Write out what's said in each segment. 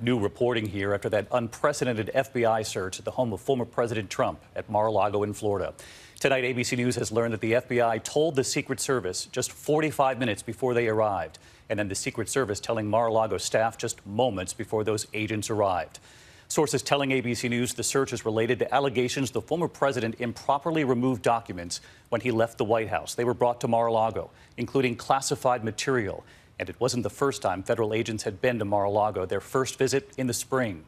New reporting here after that unprecedented FBI search at the home of former President Trump at Mar-a-Lago in Florida. Tonight, ABC News has learned that the FBI told the Secret Service just 45 minutes before they arrived, and then the Secret Service telling Mar-a-Lago staff just moments before those agents arrived. Sources telling ABC News the search is related to allegations the former president improperly removed documents when he left the White House. They were brought to Mar-a-Lago, including classified material. And it wasn't the first time federal agents had been to Mar-a-Lago, their first visit in the spring.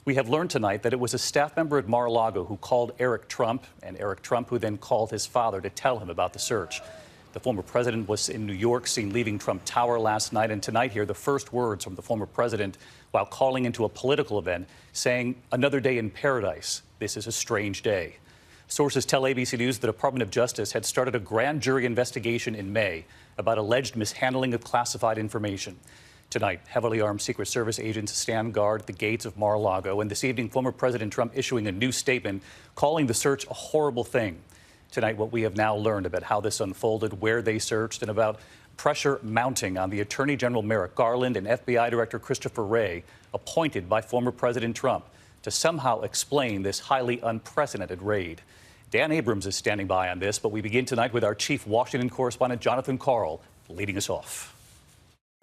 We have learned tonight that it was a staff member at Mar-a-Lago who called Eric Trump, and Eric Trump who then called his father to tell him about the search. The former president was in New York, seen leaving Trump Tower last night, and tonight here the first words from the former president while calling into a political event, saying, "Another day in paradise. This is a strange day." Sources tell ABC News the Department of Justice had started a grand jury investigation in May about alleged mishandling of classified information. Tonight, heavily armed Secret Service agents stand guard at the gates of Mar-a-Lago, and this evening, former President Trump issuing a new statement calling the search a horrible thing. Tonight, what we have now learned about how this unfolded, where they searched, and about pressure mounting on the Attorney General Merrick Garland and FBI Director Christopher Wray, appointed by former President Trump, to somehow explain this highly unprecedented raid. Dan Abrams is standing by on this, but we begin tonight with our chief Washington correspondent, Jonathan Karl, leading us off.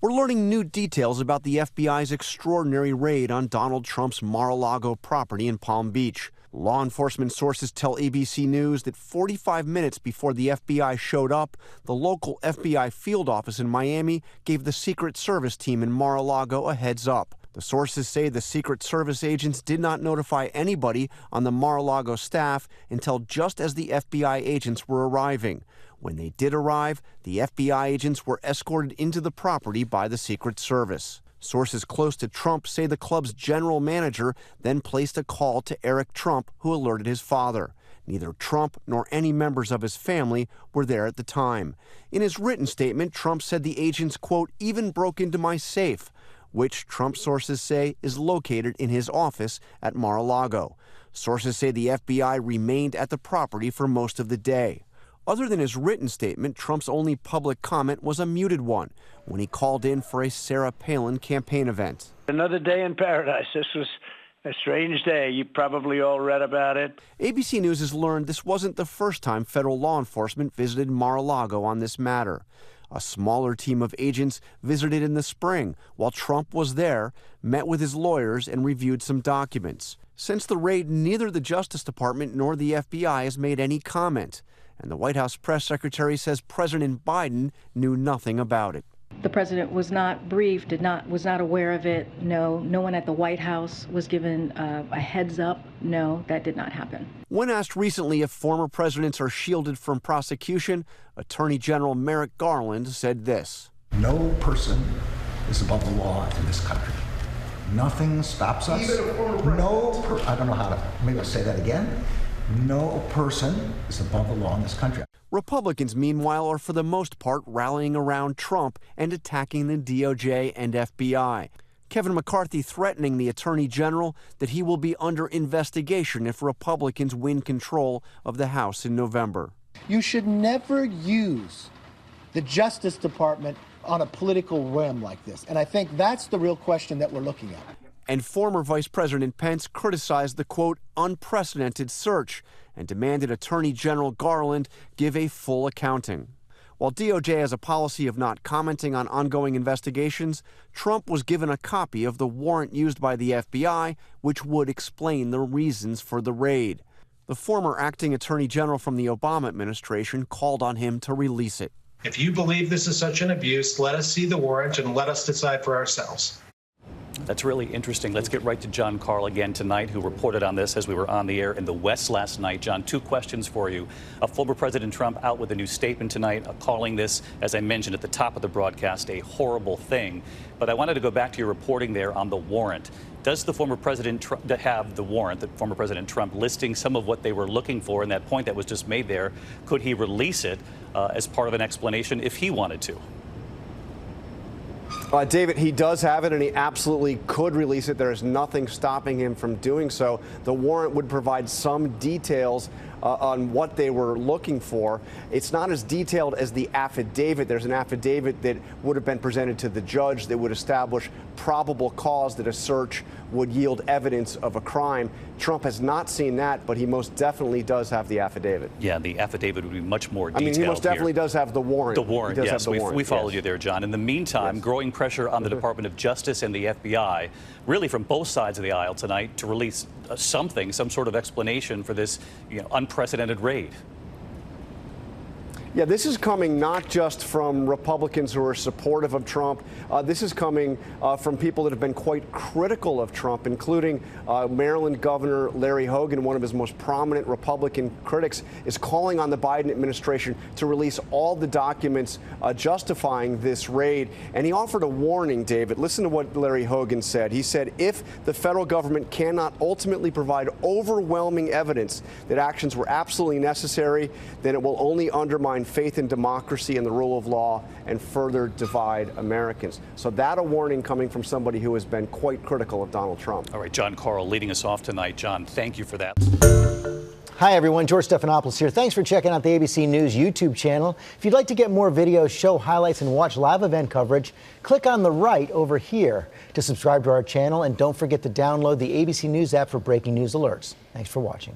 We're learning new details about the FBI's extraordinary raid on Donald Trump's Mar-a-Lago property in Palm Beach. Law enforcement sources tell ABC News that 45 minutes before the FBI showed up, the local FBI field office in Miami gave the Secret Service team in Mar-a-Lago a heads up. The sources say the Secret Service agents did not notify anybody on the Mar-a-Lago staff until just as the FBI agents were arriving. When they did arrive, the FBI agents were escorted into the property by the Secret Service. Sources close to Trump say the club's general manager then placed a call to Eric Trump, who alerted his father. Neither Trump nor any members of his family were there at the time. In his written statement, Trump said the agents, quote, even broke into my safe, which Trump sources say is located in his office at Mar-a-Lago. Sources say the FBI remained at the property for most of the day. Other than his written statement, Trump's only public comment was a muted one when he called in for a Sarah Palin campaign event. Another day in paradise. This was a strange day. You probably all read about it. ABC News has learned this wasn't the first time federal law enforcement visited Mar-a-Lago on this matter. A smaller team of agents visited in the spring while Trump was there, met with his lawyers, and reviewed some documents. Since the raid, neither the Justice Department nor the FBI has made any comment. And the White House press secretary says President Biden knew nothing about it. The president was not briefed, was not aware of it. No one at the White House was given a heads up. No, that did not happen. When asked recently if former presidents are shielded from prosecution, Attorney General Merrick Garland said this. No person is above the law in this country. Nothing stops us. Even a former president? I don't know how to, maybe I'll say that again. No person is above the law in this country. Republicans, meanwhile, are for the most part rallying around Trump and attacking the DOJ and FBI. Kevin McCarthy threatening the Attorney General that he will be under investigation if Republicans win control of the House in November. You should never use the Justice Department on a political whim like this. And I think that's the real question that we're looking at. And former Vice President Pence criticized the, quote, unprecedented search and demanded Attorney General Garland give a full accounting. While DOJ has a policy of not commenting on ongoing investigations, Trump was given a copy of the warrant used by the FBI, which would explain the reasons for the raid. The former acting Attorney General from the Obama administration called on him to release it. If you believe this is such an abuse, let us see the warrant and let us decide for ourselves. That's really interesting. Let's get right to John Karl again tonight, who reported on this as we were on the air in the West last night. John, two questions for you. Former President Trump out with a new statement tonight, calling this, as I mentioned at the top of the broadcast, a horrible thing. But I wanted to go back to your reporting there on the warrant. Does the former president have the warrant, the former President Trump, listing some of what they were looking for? And that point that was just made there, could he release it as part of an explanation if he wanted to? David, he does have it, and he absolutely could release it. There is nothing stopping him from doing so. The warrant would provide some details on what they were looking for. It's not as detailed as the affidavit. There's an affidavit that would have been presented to the judge that would establish probable cause that a search would yield evidence of a crime. Trump has not seen that, but he most definitely does have the affidavit. Yeah, the affidavit would be much more detailed. I mean, he most definitely does have the warrant. The warrant, yes. We followed you there, John. In the meantime, Yes. growing pressure on the Department of Justice and the FBI, really from both sides of the aisle tonight, to release some sort of explanation for this unprecedented raid. Yeah, this is coming not just from Republicans who are supportive of Trump. This is coming from people that have been quite critical of Trump, including Maryland Governor Larry Hogan, one of his most prominent Republican critics, is calling on the Biden administration to release all the documents justifying this raid. And he offered a warning, David. Listen to what Larry Hogan said. He said, if the federal government cannot ultimately provide overwhelming evidence that actions were absolutely necessary, then it will only undermine faith in democracy and the rule of law and further divide Americans. So that a warning coming from somebody who has been quite critical of Donald Trump. All right, John Carl leading us off tonight. John, thank you for that. Hi, everyone. George Stephanopoulos here. Thanks for checking out the ABC News YouTube channel. If you'd like to get more videos, show highlights, and watch live event coverage, click on the right over here to subscribe to our channel. And don't forget to download the ABC News app for breaking news alerts. Thanks for watching.